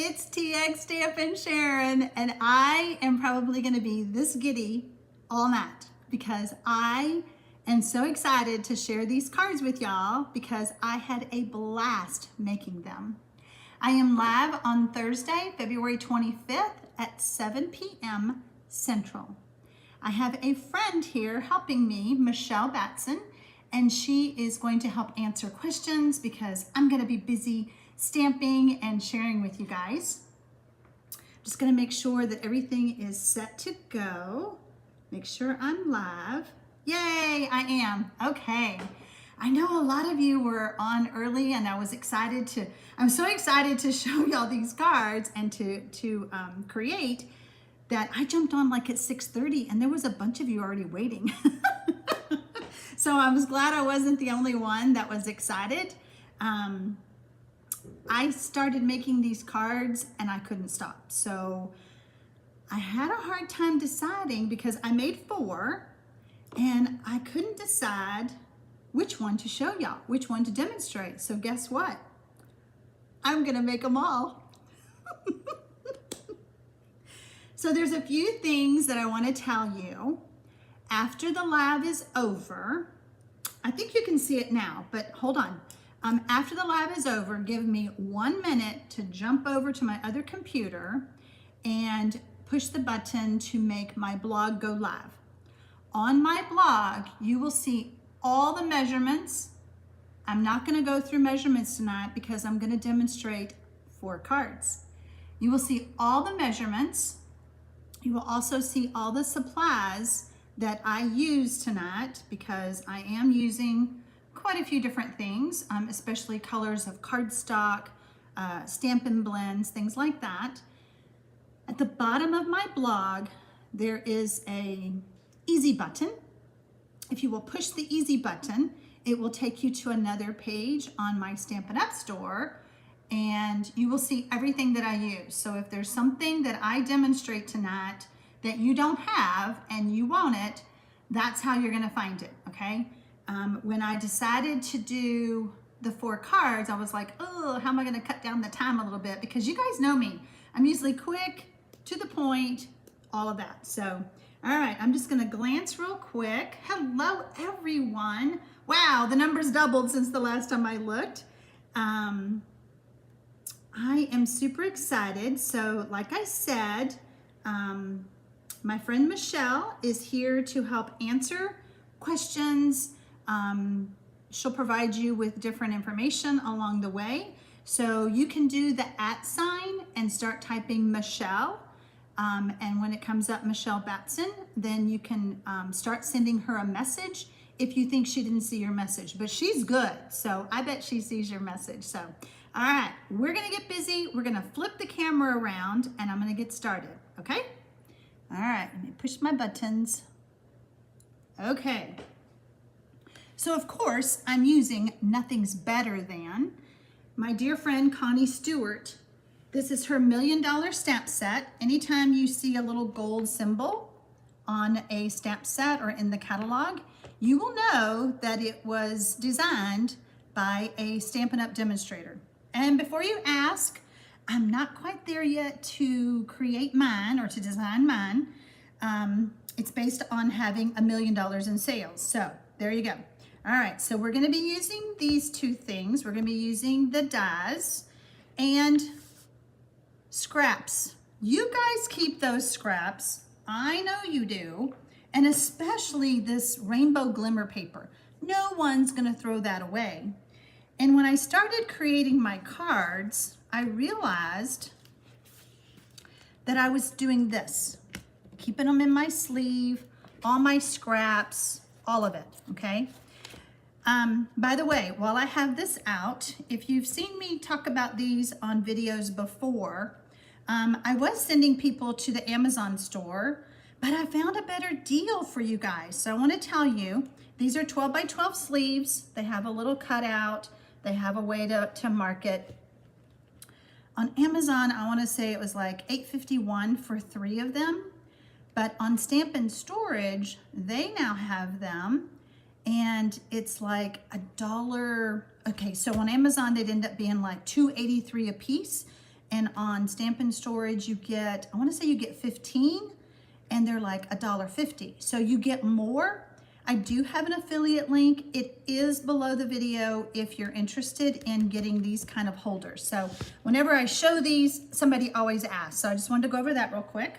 it's TxStampin Sharon, and I am probably going to be this giddy all night because I am so excited to share these cards with y'all because I had a blast making them. I am live on Thursday, February 25th at 7 p.m. Central. I have a friend here helping me, Michelle Batson, and she is going to help answer questions because I'm going to be busy stamping and sharing with you guys. Just going to make sure that everything is set to go. Make sure I'm live. Yay, I am. Okay. I know a lot of you were on early and I'm so excited to show y'all these cards and to create that I jumped on like at 6:30 and there was a bunch of you already waiting. So I was glad I wasn't the only one that was excited. I started making these cards and I couldn't stop. So I had a hard time deciding because I made 4 and I couldn't decide which one to show y'all, which one to demonstrate. So guess what? I'm gonna make them all. So there's a few things that I wanna tell you. After the live is over, I think you can see it now, but hold on. After the live is over, give me 1 minute to jump over to my other computer and push the button to make my blog go live. On my blog, you will see all the measurements. I'm not gonna go through measurements tonight because I'm gonna demonstrate 4 cards. You will see all the measurements. You will also see all the supplies that I use tonight because I am using quite a few different things, especially colors of cardstock, Stampin Blends, things like that. At the bottom of my blog, there is a easy button. If you will push the easy button, it will take you to another page on my Stampin Up store and you will see everything that I use. So if there's something that I demonstrate tonight that you don't have and you want it, that's how you're gonna find it, okay? When I decided to do the 4 cards, I was like, oh, how am I gonna cut down the time a little bit? Because you guys know me. I'm usually quick, to the point, all of that. So, all right, I'm just gonna glance real quick. Hello, everyone. Wow, the numbers doubled since the last time I looked. I am super excited. So, like I said, my friend Michelle is here to help answer questions. She'll provide you with different information along the way. So you can do the @ and start typing Michelle. And when it comes up Michelle Batson, then you can start sending her a message if you think she didn't see your message. But she's good, so I bet she sees your message. So, all right, we're gonna get busy. We're gonna flip the camera around and I'm gonna get started, okay? All right, let me push my buttons. Okay. So of course, I'm using Nothing's Better Than. My dear friend Connie Stewart, this is her $1 million stamp set. Anytime you see a little gold symbol on a stamp set or in the catalog, you will know that it was designed by a Stampin' Up! Demonstrator. And before you ask, I'm not quite there yet to create mine or to design mine. It's based on having $1 million in sales. So there you go. All right, so we're gonna be using these 2 things. We're gonna be using the dies and scraps. You guys keep those scraps. I know you do. And especially this Rainbow Glimmer Paper. No one's gonna throw that away. And when I started creating my cards, I realized that I was doing this, keeping them in my sleeve, all my scraps, all of it, okay? By the way, while I have this out, if you've seen me talk about these on videos before, I was sending people to the Amazon store, but I found a better deal for you guys. So I want to tell you, these are 12 by 12 sleeves. They have a little cutout. They have a way to mark it. On Amazon, I want to say it was like $8.51 for 3 of them. But on Stampin' Storage, they now have them and it's like $1. Okay, so on Amazon, they'd end up being like $2.83 a piece. and on Stampin' Storage you get, I want to say you get 15, and they're like $1.50. So you get more. I do have an affiliate link. It is below the video if you're interested in getting these kind of holders. So whenever I show these, somebody always asks. So I just wanted to go over that real quick.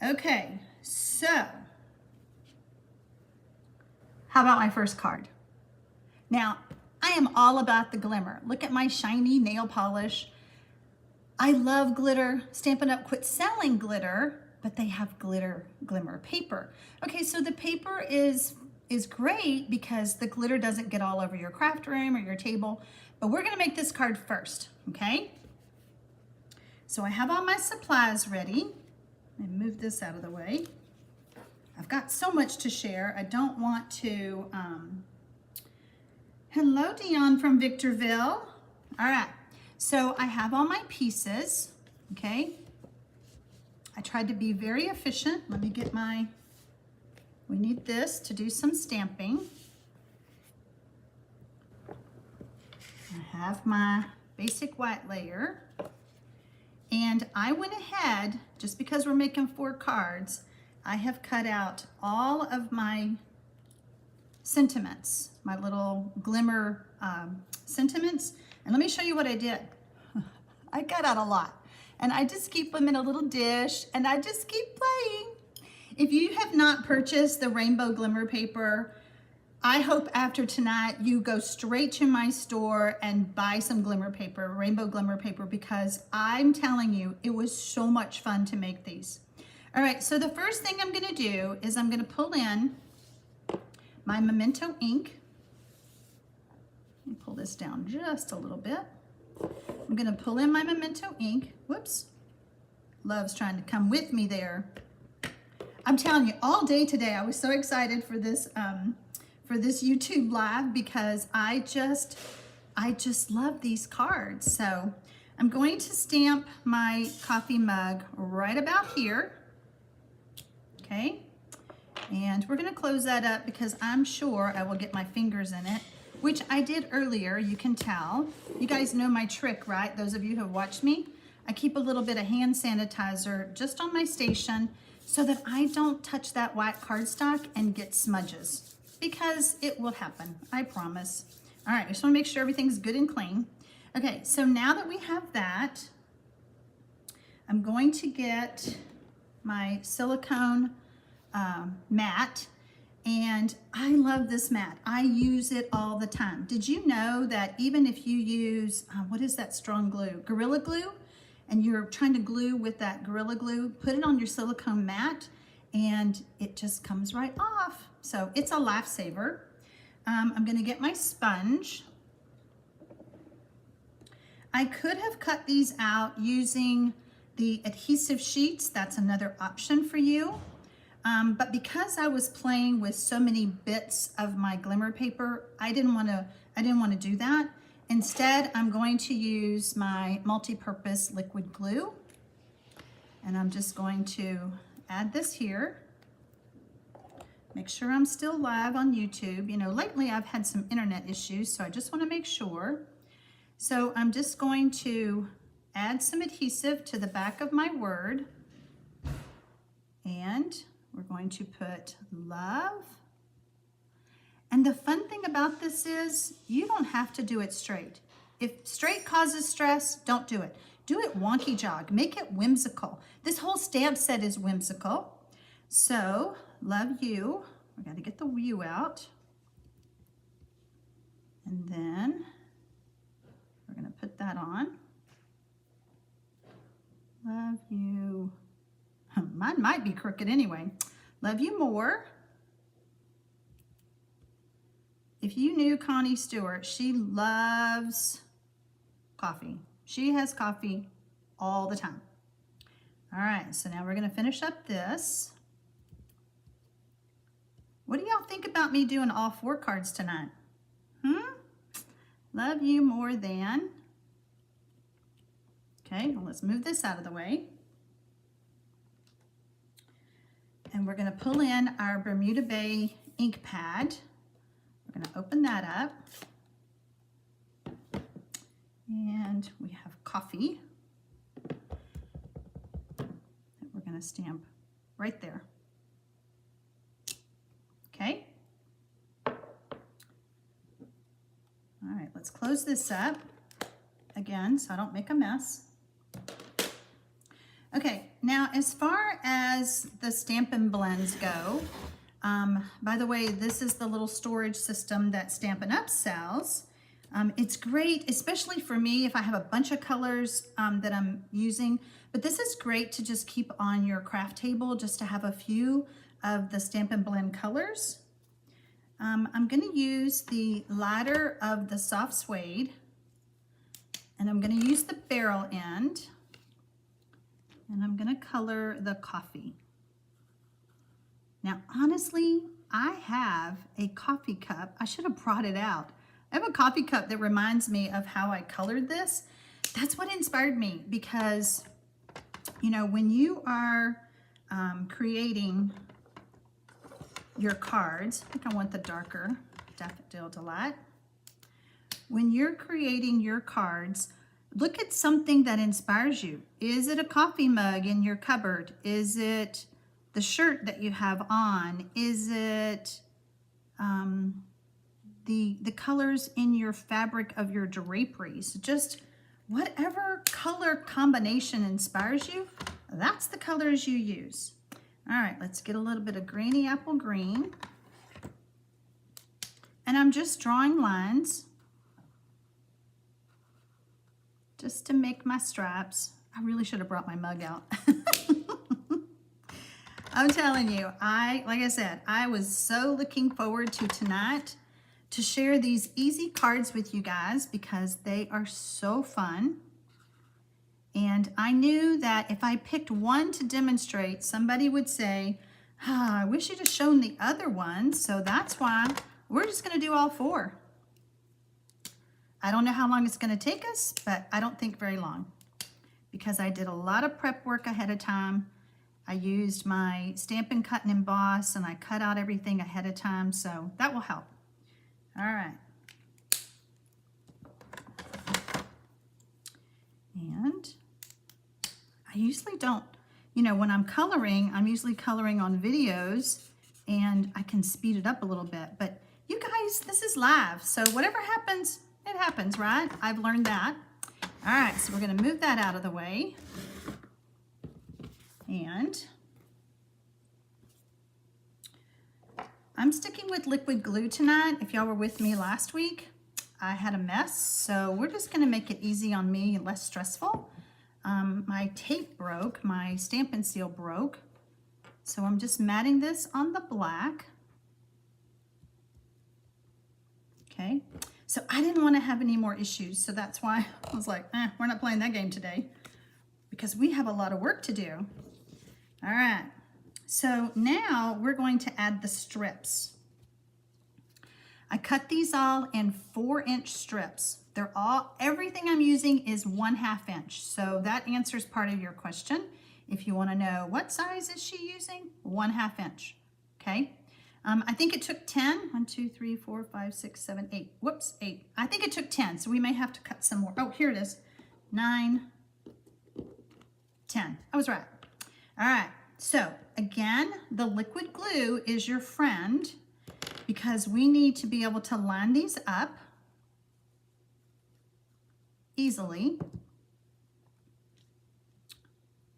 Okay, so how about my first card? Now, I am all about the glimmer. Look at my shiny nail polish. I love glitter. Stampin' Up quit selling glitter, but they have glimmer paper. Okay, so the paper is great because the glitter doesn't get all over your craft room or your table, but we're gonna make this card first, okay? So I have all my supplies ready. Let me move this out of the way. I've got so much to share. I don't want to, hello Dion from Victorville. All right, so I have all my pieces, okay? I tried to be very efficient. Let me get my, we need this to do some stamping. I have my basic white layer. And I went ahead, just because we're making 4 cards, I have cut out all of my sentiments, my little glimmer sentiments. And let me show you what I did. I cut out a lot. And I just keep them in a little dish and I just keep playing. If you have not purchased the Rainbow Glimmer Paper, I hope after tonight you go straight to my store and buy some glimmer paper, Rainbow Glimmer Paper, because I'm telling you, it was so much fun to make these. All right, so the first thing I'm gonna do is I'm gonna pull in my Memento ink. Let me pull this down just a little bit. I'm gonna pull in my Memento ink. Whoops, Love's trying to come with me there. I'm telling you, all day today, I was so excited for this YouTube live because I just love these cards. So I'm going to stamp my coffee mug right about here, okay? And we're gonna close that up because I'm sure I will get my fingers in it, which I did earlier, you can tell. You guys know my trick, right? Those of you who have watched me, I keep a little bit of hand sanitizer just on my station so that I don't touch that white cardstock and get smudges, because it will happen, I promise. All right, I just wanna make sure everything's good and clean. Okay, so now that we have that, I'm going to get my silicone mat, and I love this mat. I use it all the time. Did you know that even if you use, what is that strong glue? Gorilla Glue, and you're trying to glue with that Gorilla Glue, put it on your silicone mat and it just comes right off. So it's a lifesaver. I'm gonna get my sponge. I could have cut these out using the adhesive sheets. That's another option for you. But because I was playing with so many bits of my glimmer paper, I didn't want to do that. Instead, I'm going to use my multi-purpose liquid glue, and I'm just going to add this here. Make sure I'm still live on YouTube. You know, lately I've had some internet issues, so I just want to make sure. So I'm just going to add some adhesive to the back of my word, and we're going to put love. And the fun thing about this is you don't have to do it straight. If straight causes stress, don't do it. Do it wonky jog, make it whimsical. This whole stamp set is whimsical. So, love you. We gotta get the U out. And then we're gonna put that on. Love you. Mine might be crooked anyway. Love you more. If you knew Connie Stewart, she loves coffee. She has coffee all the time. All right, so now we're gonna finish up this. What do y'all think about me doing all 4 cards tonight? Love you more than. Okay, well, let's move this out of the way. And we're gonna pull in our Bermuda Bay ink pad. We're gonna open that up. And we have coffee that we're going to stamp right there. Okay. All right, let's close this up again so I don't make a mess. Okay, now as far as the Stampin Blends go, by the way, this is the little storage system that Stampin Up sells. It's great, especially for me if I have a bunch of colors that I'm using, but this is great to just keep on your craft table, just to have a few of the Stampin' Blend colors. I'm going to use the lighter of the soft suede, and I'm going to use the barrel end, and I'm going to color the coffee. Now, honestly, I have a coffee cup. I should have brought it out. I have a coffee cup that reminds me of how I colored this. That's what inspired me, because, you know, when you are creating your cards, I think I want the darker Daffodil Delight. When you're creating your cards, look at something that inspires you. Is it a coffee mug in your cupboard? Is it the shirt that you have on? Is it the colors in your fabric of your draperies? Just whatever color combination inspires you, that's the colors you use. All right, let's get a little bit of grainy apple green. And I'm just drawing lines just to make my stripes. I really should have brought my mug out. I'm telling you, like I said, I was so looking forward to tonight to share these easy cards with you guys because they are so fun. And I knew that if I picked one to demonstrate, somebody would say, I wish you'd have shown the other ones. So that's why we're just going to do all four. I don't know how long it's going to take us, but I don't think very long because I did a lot of prep work ahead of time. I used my Stampin' Cut and Emboss, and I cut out everything ahead of time, so that will help. All right. And I usually don't, you know, when I'm coloring, I'm usually coloring on videos, and I can speed it up a little bit. But you guys, this is live, so whatever happens, it happens, right? I've learned that. All right, so we're going to move that out of the way. And I'm sticking with liquid glue tonight. If y'all were with me last week, I had a mess, so we're just going to make it easy on me and less stressful. My tape broke, my Stampin' Seal broke, so I'm just matting this on the black. Okay, so I didn't want to have any more issues, so that's why I was like, we're not playing that game today because we have a lot of work to do. All right, so now we're going to add the strips. I cut these all in 4-inch strips. They're all, everything I'm using is 1/2 inch. So that answers part of your question. If you want to know what size is she using, 1/2 inch. Okay. I think it took 10. 1, 2, 3, 4, 5, 6, 7, 8. Whoops, 8. I think it took 10, so we may have to cut some more. Oh, here it is. 9, 10. I was right. All right. So again, the liquid glue is your friend because we need to be able to line these up easily.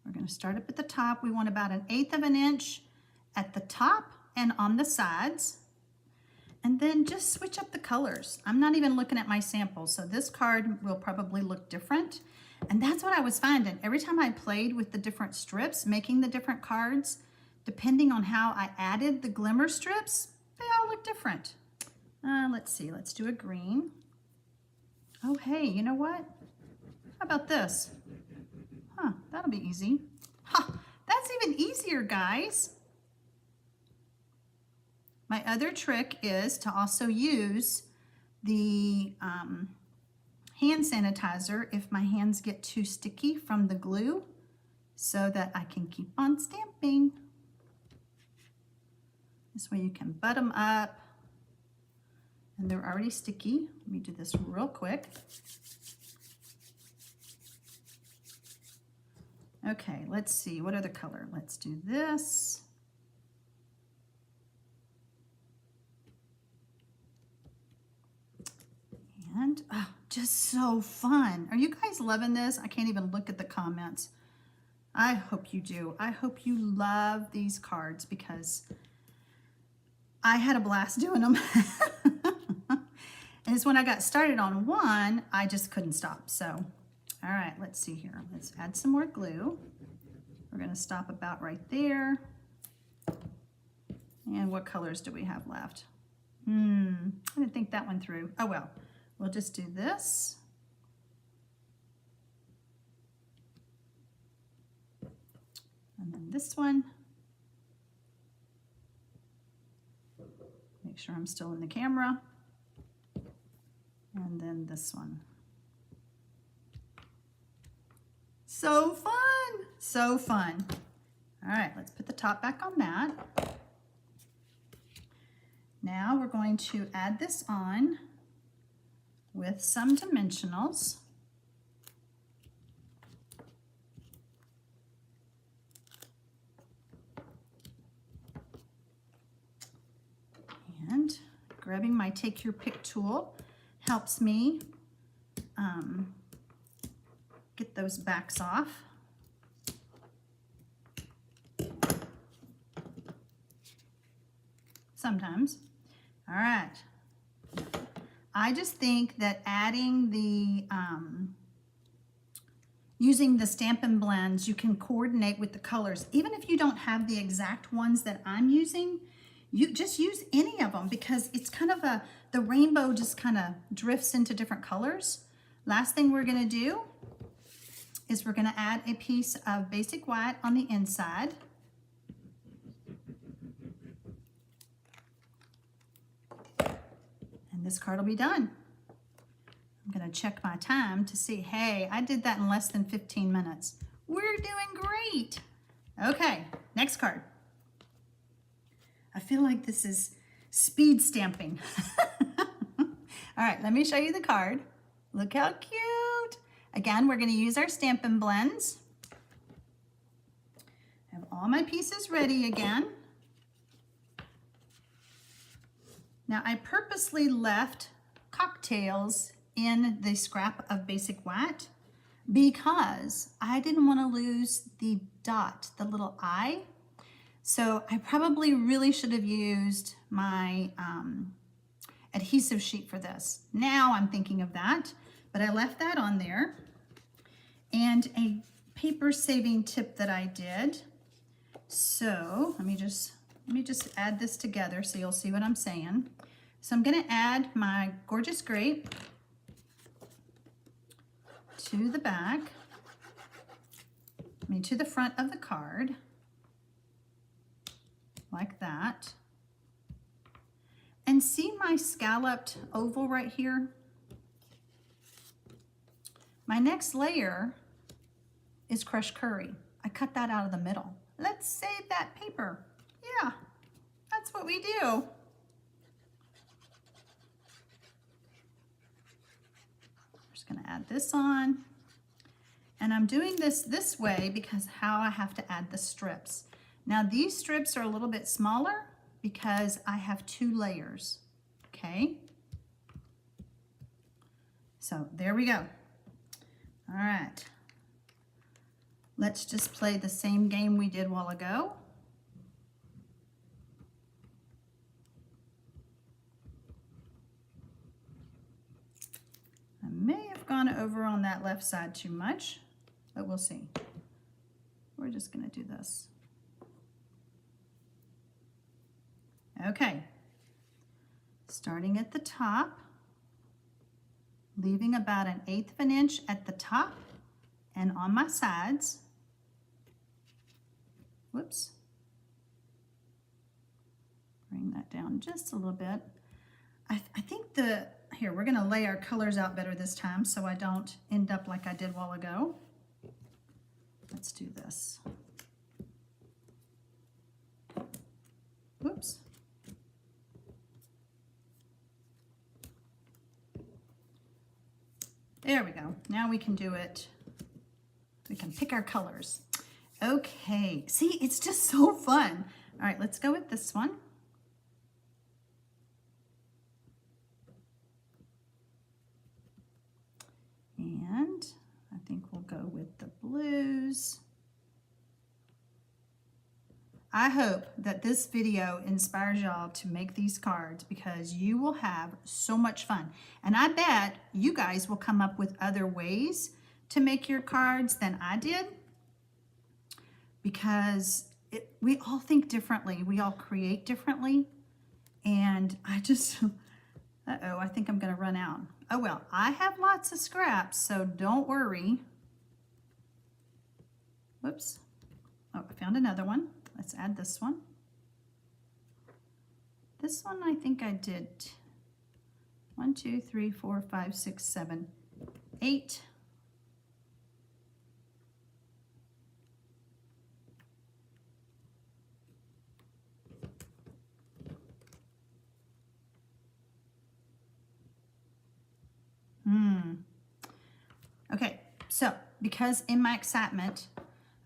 We're going to start up at the top. We want about 1/8 of an inch at the top and on the sides. And then just switch up the colors. I'm not even looking at my samples, so this card will probably look different. And that's what I was finding. Every time I played with the different strips, making the different cards, depending on how I added the glimmer strips, they all look different. Let's see, let's do a green. Oh, hey, you know what? How about this? Huh, that'll be easy. Huh, that's even easier, guys. My other trick is to also use the hand sanitizer if my hands get too sticky from the glue so that I can keep on stamping. This way you can butt them up and they're already sticky. Let me do this real quick. Okay, let's see, what other color? Let's do this. And oh, just so fun. Are you guys loving this? I can't even look at the comments. I hope you do. I hope you love these cards because I had a blast doing them. And it's when I got started on one, I just couldn't stop. So, all right, let's see here. Let's add some more glue. We're gonna stop about right there. And what colors do we have left? I didn't think that one through. Oh well, we'll just do this. And then this one. Make sure I'm still in the camera. And then this one. So fun, so fun. All right, let's put the top back on that. Now we're going to add this on with some dimensionals. And grabbing my Take Your Pick tool helps me get those backs off. Sometimes. All right. I just think that adding the, using the Stampin Blends, you can coordinate with the colors. Even if you don't have the exact ones that I'm using, you just use any of them because it's kind of the rainbow just kind of drifts into different colors. Last thing we're gonna do is we're gonna add a piece of basic white on the inside. And this card will be done. I'm gonna check my time to see, hey, I did that in less than 15 minutes. We're doing great. Okay, next card. I feel like this is speed stamping. All right, let me show you the card. Look how cute. Again, we're gonna use our Stampin Blends. I have all my pieces ready again. Now I purposely left cocktails in the scrap of basic white because I didn't want to lose the dot, the little I. So I probably really should have used my adhesive sheet for this. Now I'm thinking of that, but I left that on there. And a paper saving tip that I did. So let me just add this together so you'll see what I'm saying. So I'm gonna add my gorgeous grape to the back, to the front of the card, like that. And see my scalloped oval right here? My next layer is crushed curry. I cut that out of the middle. Let's save that paper. Yeah, that's what we do. Just gonna add this on. And I'm doing this way because how I have to add the strips. Now these strips are a little bit smaller because I have 2 layers, okay? So there we go. All right. Let's just play the same game we did a while ago. I may have gone over on that left side too much, but we'll see. We're just gonna do this. Okay, starting at the top, leaving about 1/8 of an inch at the top and on my sides. Whoops. Bring that down just a little bit. I think here, we're gonna lay our colors out better this time so I don't end up like I did a while ago. Let's do this. Whoops. There we go. Now we can do it. We can pick our colors. Okay, see, it's just so fun. All right, let's go with this one. And I think we'll go with the blues. I hope that this video inspires y'all to make these cards because you will have so much fun. And I bet you guys will come up with other ways to make your cards than I did because we all think differently. We all create differently. And I just, uh-oh, I think I'm gonna run out. Oh well, I have lots of scraps, so don't worry. Whoops. Oh, I found another one. Let's add this one. This one I think I did 1, 2, 3, 4, 5, 6, 7, 8. Okay, so because in my excitement,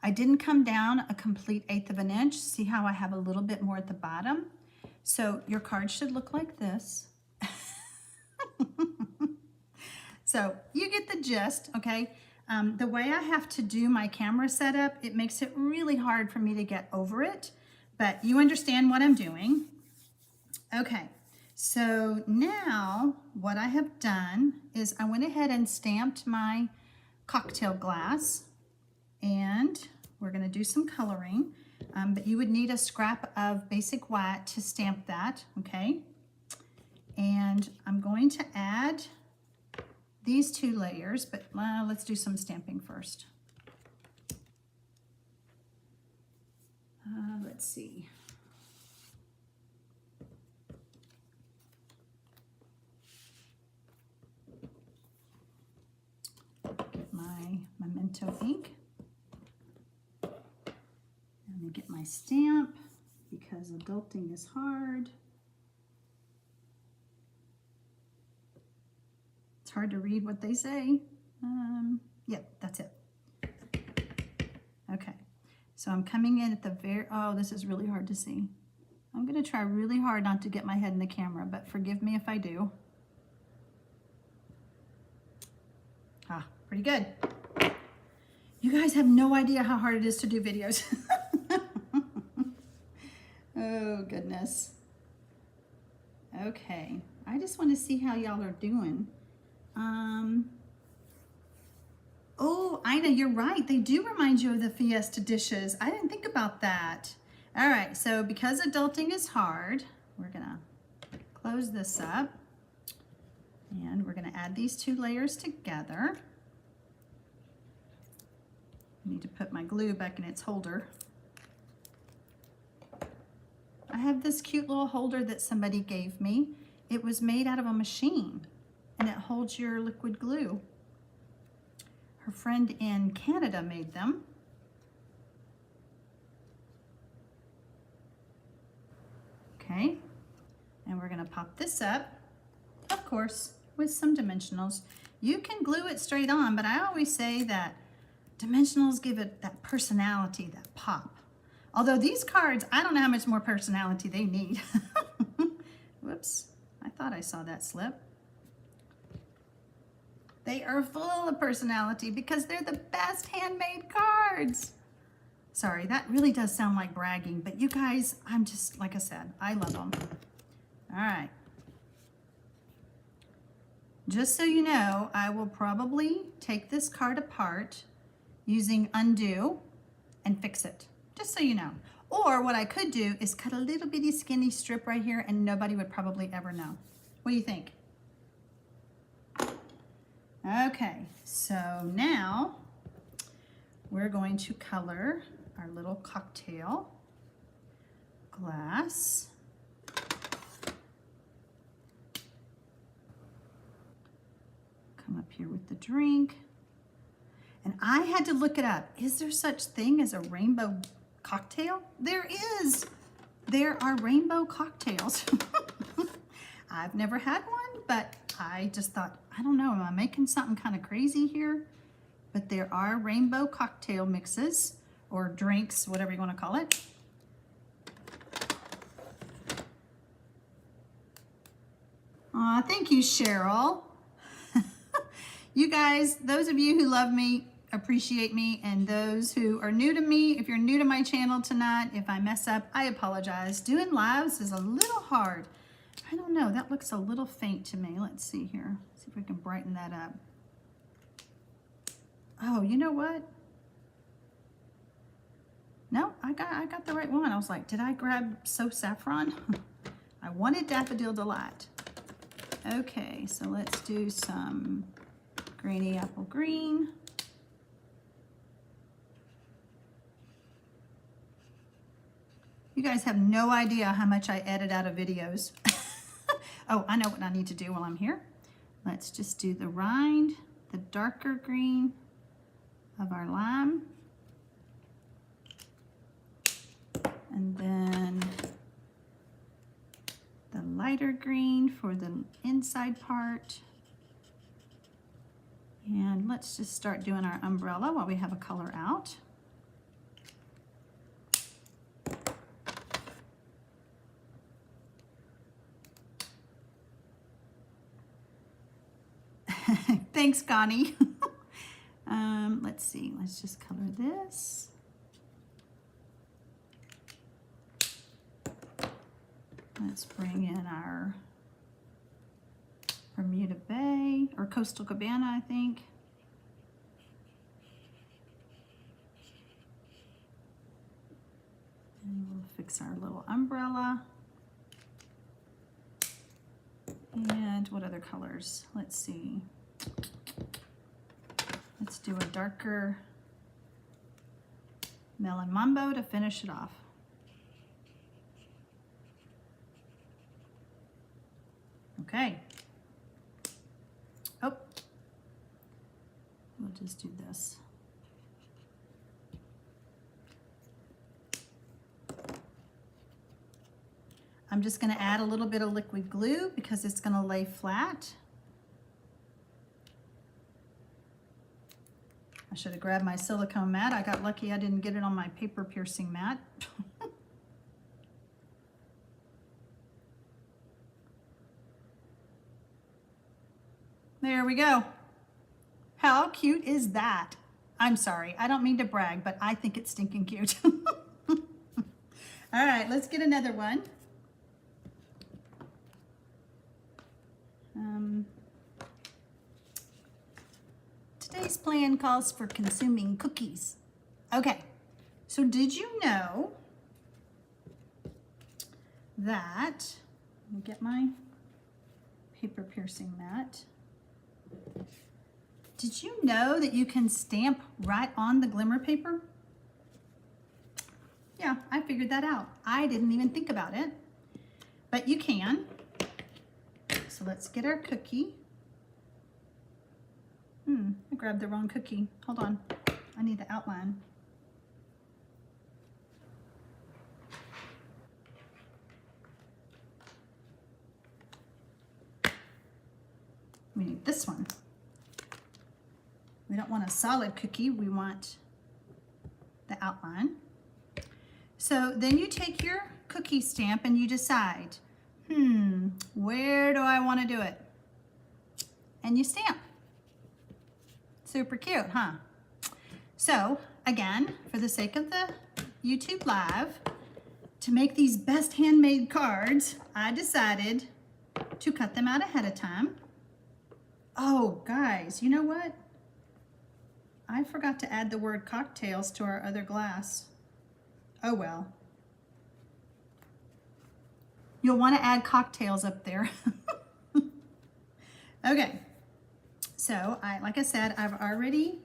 I didn't come down a complete 1/8 of an inch. See how I have a little bit more at the bottom? So your card should look like this. So you get the gist, okay? The way I have to do my camera setup, it makes it really hard for me to get over it, but you understand what I'm doing. Okay, so now what I have done is I went ahead and stamped my cocktail glass, and we're going to do some coloring, but you would need a scrap of basic white to stamp that, okay? And I'm going to add these 2 layers, but let's do some stamping first. Let's see. Get my Memento ink. Let me get my stamp because adulting is hard. It's hard to read what they say. Yep, that's it. Okay, so I'm coming in at the oh, this is really hard to see. I'm gonna try really hard not to get my head in the camera, but forgive me if I do. Ah, pretty good. You guys have no idea how hard it is to do videos. Oh, goodness. Okay, I just want to see how y'all are doing. Oh, Ina, you're right. They do remind you of the Fiesta dishes. I didn't think about that. All right, so because adulting is hard, we're gonna close this up and we're gonna add these 2 layers together. I need to put my glue back in its holder. I have this cute little holder that somebody gave me. It was made out of a machine and it holds your liquid glue. Her friend in Canada made them. Okay, and we're gonna pop this up, of course, with some dimensionals. You can glue it straight on, but I always say that dimensionals give it that personality, that pop. Although these cards, I don't know how much more personality they need. Whoops, I thought I saw that slip. They are full of personality because they're the best handmade cards. Sorry, that really does sound like bragging, but you guys, I'm just, like I said, I love them. All right. Just so you know, I will probably take this card apart using undo and fix it, just so you know. Or what I could do is cut a little bitty skinny strip right here and nobody would probably ever know. What do you think? Okay, so now we're going to color our little cocktail glass. Come up here with the drink. And I had to look it up. Is there such thing as a rainbow cocktail? There is. There are rainbow cocktails. I've never had one, but I just thought, I don't know, am I making something kind of crazy here? But there are rainbow cocktail mixes. or drinks, whatever you want to call it. Aw, thank you, Cheryl. You guys, those of you who love me, appreciate me, and those who are new to me, if you're new to my channel tonight, if I mess up, I apologize. Doing lives is a little hard. I don't know, that looks a little faint to me. Let's see here. See if we can brighten that up. Oh, you know what? No, I got the right one. I was like, did I grab So Saffron? I wanted Daffodil Delight. Okay, so let's do some Granny Apple Green. You guys have no idea how much I edit out of videos. Oh, I know what I need to do while I'm here. Let's just do the rind, the darker green of our lime. And then the lighter green for the inside part. And let's just start doing our umbrella while we have a color out. Thanks, Connie. Let's see, let's just color this. Let's bring in our Bermuda Bay, or Coastal Cabana, I think. And we'll fix our little umbrella. And what other colors? Let's see. Let's do a darker Melon Mambo to finish it off. Okay. Oh, we'll just do this. I'm just going to add a little bit of liquid glue because it's going to lay flat. I should have grabbed my silicone mat. I got lucky I didn't get it on my paper piercing mat. There we go. How cute is that? I'm sorry, I don't mean to brag, but I think it's stinking cute. All right, let's get another one. Today's plan calls for consuming cookies. Okay, so did you know that, let me get my paper piercing mat. Did you know that you can stamp right on the glimmer paper? Yeah, I figured that out. I didn't even think about it, but you can. So let's get our cookie. I grabbed the wrong cookie. Hold on, I need the outline. We need this one. We don't want a solid cookie, we want the outline. So then you take your cookie stamp and you decide, where do I want to do it? And you stamp. Super cute, huh? So again, for the sake of the YouTube Live, to make these best handmade cards, I decided to cut them out ahead of time. Oh, guys, you know what? I forgot to add the word cocktails to our other glass. Oh well. You'll want to add cocktails up there. Okay, so like I said, I've already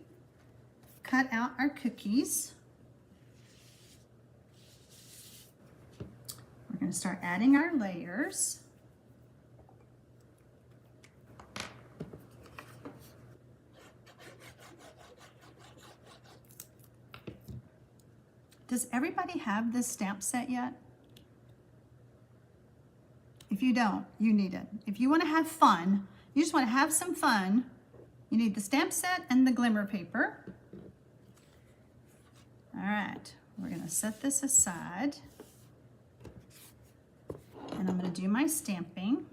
cut out our cookies. We're going to start adding our layers. Does everybody have this stamp set yet? If you don't, you need it. If you want to have fun, you just want to have some fun, you need the stamp set and the glimmer paper. All right, we're gonna set this aside. And I'm going to do my stamping.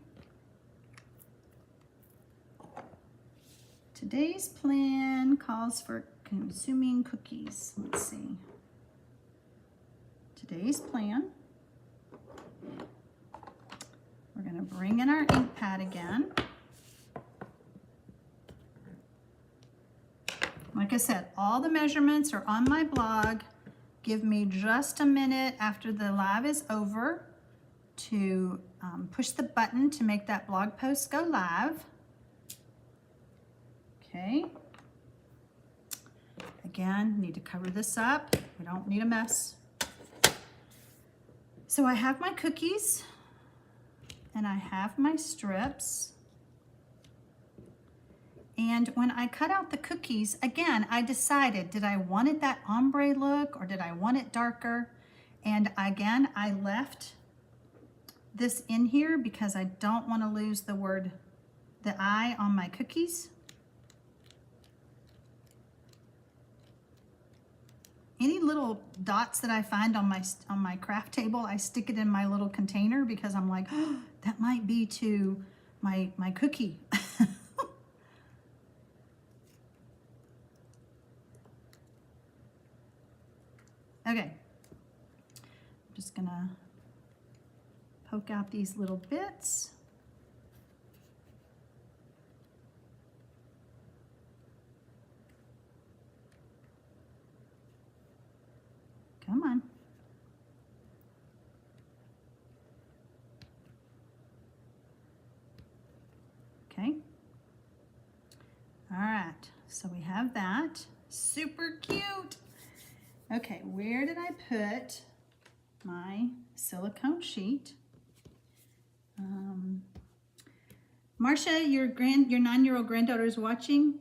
Today's plan calls for consuming cookies. Let's see. Today's plan. We're going to bring in our ink pad again. Like I said, all the measurements are on my blog. Give me just a minute after the live is over to push the button to make that blog post go live. Okay. Again, need to cover this up. We don't need a mess. So I have my cookies and I have my strips. And when I cut out the cookies, again, I decided, did I want it that ombre look or did I want it darker? And again, I left this in here because I don't want to lose the word, the I on my cookies. Any little dots that I find on my craft table, I stick it in my little container because I'm like, oh, that might be to my cookie. Okay, I'm just gonna poke out these little bits. Come on. Okay. All right, so we have that. Super cute. Okay, where did I put my silicone sheet? Marcia, your 9-year-old granddaughter is watching.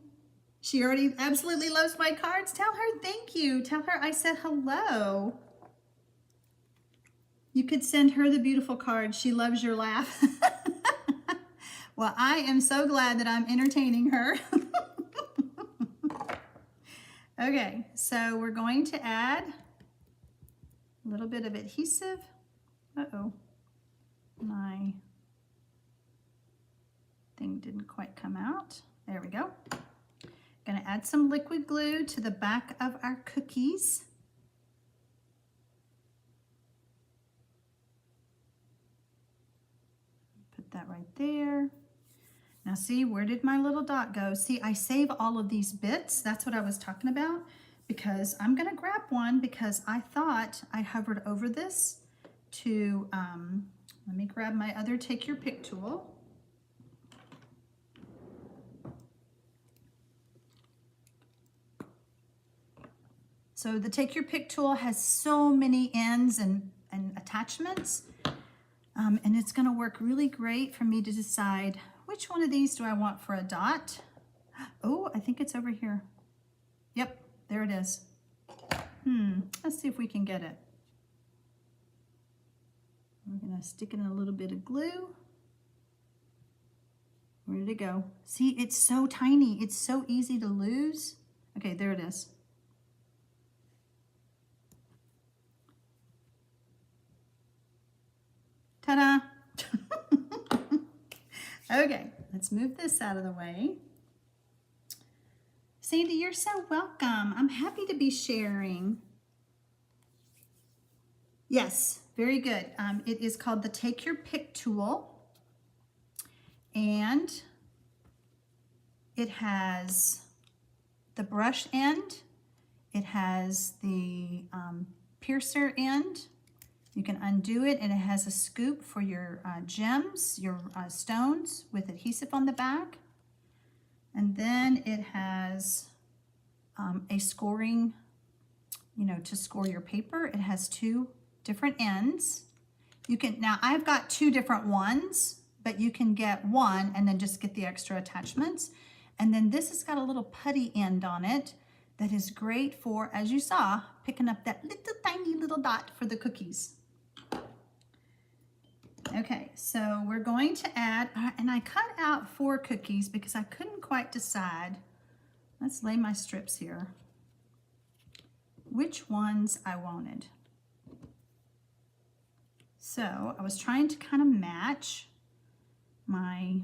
She already absolutely loves my cards. Tell her thank you. Tell her I said hello. You could send her the beautiful card. She loves your laugh. Well, I am so glad that I'm entertaining her. Okay, so we're going to add a little bit of adhesive. Uh-oh, my thing didn't quite come out. There we go. Gonna add some liquid glue to the back of our cookies. Put that right there. Now see, where did my little dot go? See, I save all of these bits. That's what I was talking about, because I'm gonna grab one because I thought I hovered over this to, let me grab my other Take Your Pick tool. So the Take Your Pick tool has so many ends and attachments, and it's gonna work really great for me to decide which one of these do I want for a dot. Oh, I think it's over here. Yep, there it is. Let's see if we can get it. We're gonna stick in a little bit of glue. Where did it go? See, it's so tiny. It's so easy to lose. Okay, there it is. Ta-da! Okay, let's move this out of the way. Sandy, you're so welcome. I'm happy to be sharing. Yes, very good. It is called the Take Your Pick tool. And it has the brush end. It has the piercer end. You can undo it, and it has a scoop for your gems, your stones with adhesive on the back. And then it has a scoring, to score your paper. It has 2 different ends. You can, now I've got 2 different ones, but you can get one and then just get the extra attachments. And then this has got a little putty end on it that is great for, as you saw, picking up that little tiny little dot for the cookies. Okay, so we're going to add, and I cut out 4 cookies because I couldn't quite decide. Let's lay my strips here. which ones I wanted. So I was trying to kind of match my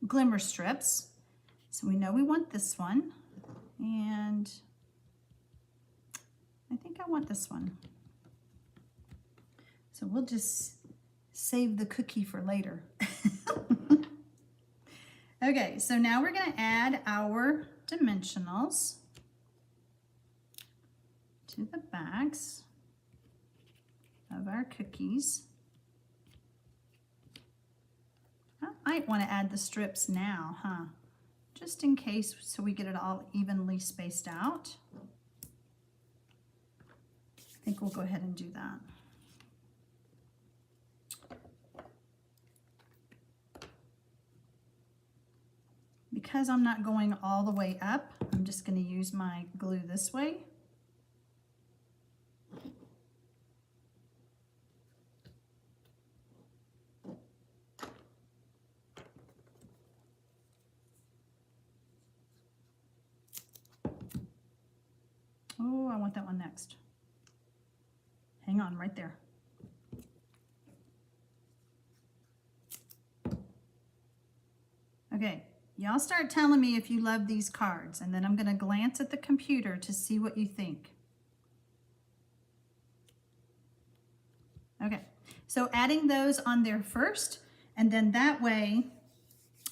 glimmer strips. So we know we want this one, and I think I want this one. So we'll just save the cookie for later. Okay, so now we're going to add our dimensionals to the backs of our cookies. I might want to add the strips now, huh? Just in case, so we get it all evenly spaced out. I think we'll go ahead and do that. Because I'm not going all the way up, I'm just going to use my glue this way. Oh, I want that one next. Hang on, right there. Okay. Y'all start telling me if you love these cards, and then I'm going to glance at the computer to see what you think. Okay, so adding those on there first, and then that way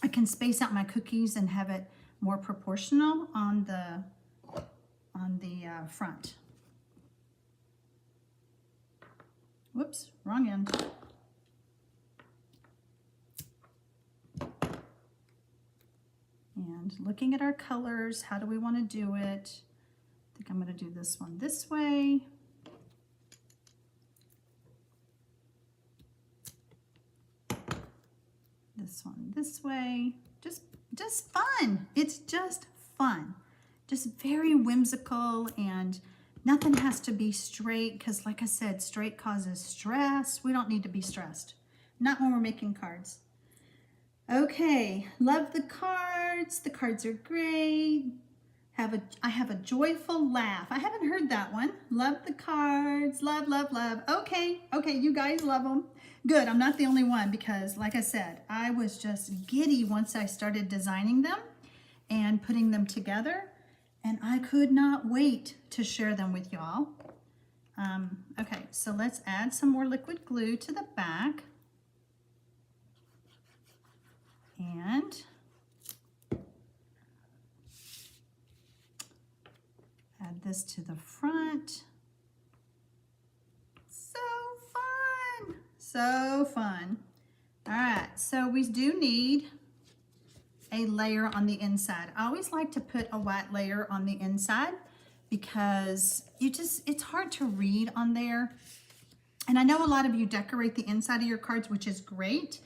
I can space out my cookies and have it more proportional on the front. Whoops, wrong end. And looking at our colors, how do we want to do it? I think I'm going to do this one this way. This one this way. Just fun. It's just fun. Just very whimsical, and nothing has to be straight because, like I said, straight causes stress. We don't need to be stressed. Not when we're making cards. Okay, love the cards. The cards are great. I have a joyful laugh. I haven't heard that one. Love the cards. Love, love, love. Okay, you guys love them. Good, I'm not the only one because, like I said, I was just giddy once I started designing them and putting them together, and I could not wait to share them with y'all. Okay, so let's add some more liquid glue to the back. And add this to the front. So fun, so fun. All right, so we do need a layer on the inside. I always like to put a white layer on the inside because it's hard to read on there. And I know a lot of you decorate the inside of your cards, which is great.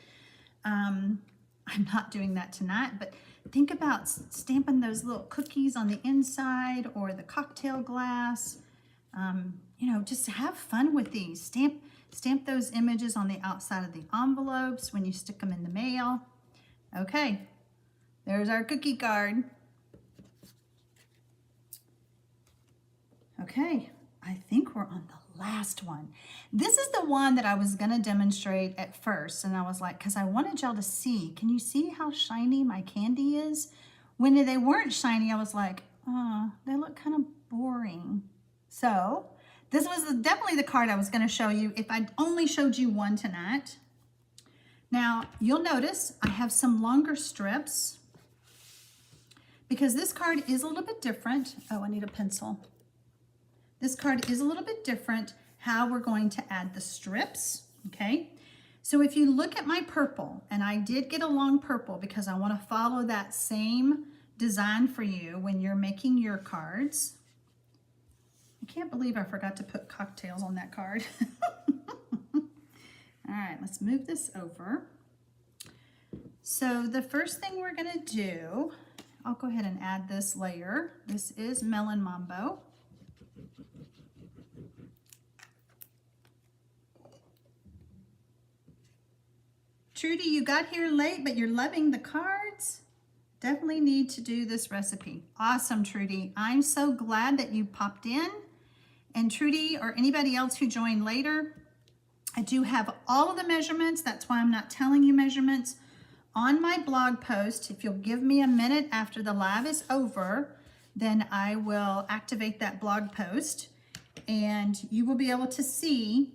I'm not doing that tonight, but think about stamping those little cookies on the inside or the cocktail glass. You know, just have fun with these. Stamp those images on the outside of the envelopes when you stick them in the mail. Okay, there's our cookie card. Okay, I think we're on the last one. This is the one that I was going to demonstrate at first, and I was like, because I wanted y'all to see. Can you see how shiny my candy is? When they weren't shiny, I was like, oh, they look kind of boring. So this was definitely the card I was going to show you if I only showed you one tonight. Now, you'll notice I have some longer strips because this card is a little bit different. Oh, I need a pencil. This card is a little bit different how we're going to add the strips, okay? So if you look at my purple, and I did get a long purple because I want to follow that same design for you when you're making your cards. I can't believe I forgot to put cocktails on that card. All right, let's move this over. So the first thing we're gonna do, I'll go ahead and add this layer. This is Melon Mambo. Trudy, you got here late, but you're loving the cards? Definitely need to do this recipe. Awesome, Trudy. I'm so glad that you popped in. And Trudy, or anybody else who joined later, I do have all of the measurements. That's why I'm not telling you measurements on my blog post. If you'll give me a minute after the live is over, then I will activate that blog post and you will be able to see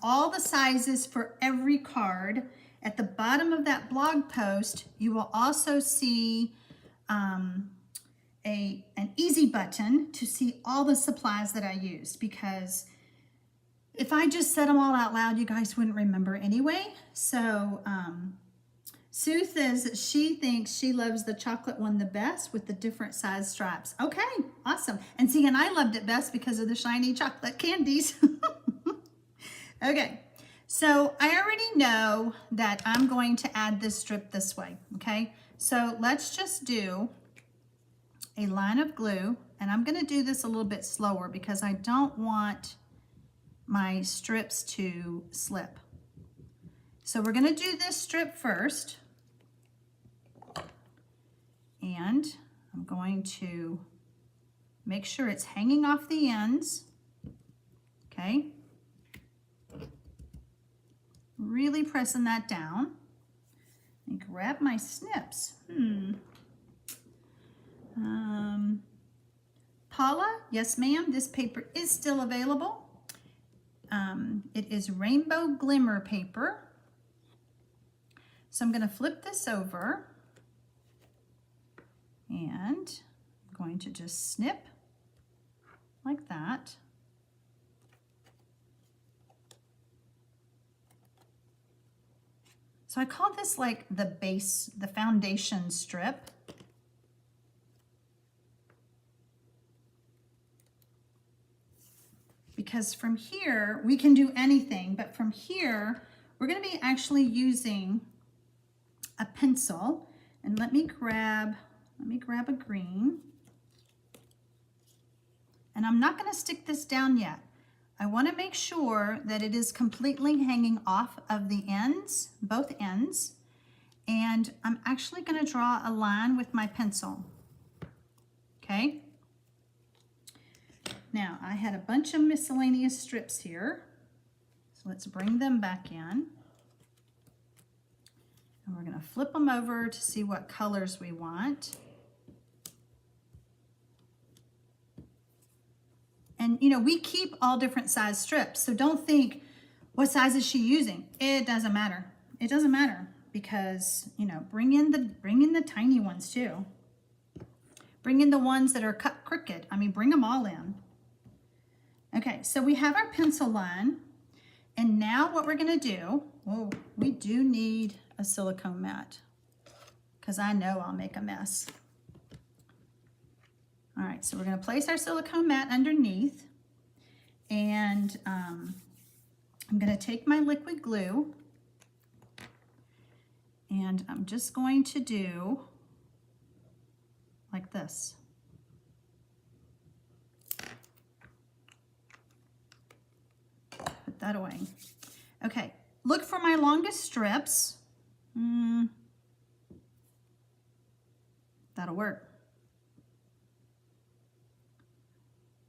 all the sizes for every card. At the bottom of that blog post, you will also see an easy button to see all the supplies that I used, because if I just said them all out loud, you guys wouldn't remember anyway. So Sue says that she thinks she loves the chocolate one the best with the different size stripes. Okay, awesome. And see, and I loved it best because of the shiny chocolate candies. Okay, so I already know that I'm going to add this strip this way, okay? So let's just do a line of glue, and I'm gonna do this a little bit slower because I don't want my strips to slip. So we're gonna do this strip first, and I'm going to make sure it's hanging off the ends, okay? Really pressing that down. And grab my snips. Paula, yes ma'am, this paper is still available. It is Rainbow Glimmer Paper. So I'm going to flip this over and I'm going to just snip like that. So I call this like the base, the foundation strip. Because from here, we can do anything, but from here, we're gonna be actually using a pencil. And let me grab a green. And I'm not gonna stick this down yet. I wanna make sure that it is completely hanging off of the ends, both ends. And I'm actually gonna draw a line with my pencil, okay? Now, I had a bunch of miscellaneous strips here, so let's bring them back in. And we're gonna flip them over to see what colors we want. And you know, we keep all different size strips, so don't think, what size is she using? It doesn't matter. It doesn't matter because, you know, bring in the tiny ones too. Bring in the ones that are cut crooked. I mean, bring them all in. Okay, so we have our pencil line, and now what we're gonna do, oh, we do need a silicone mat because I know I'll make a mess. All right, so we're gonna place our silicone mat underneath, and I'm gonna take my liquid glue, and I'm just going to do like this. That away. Okay, look for my longest strips. That'll work.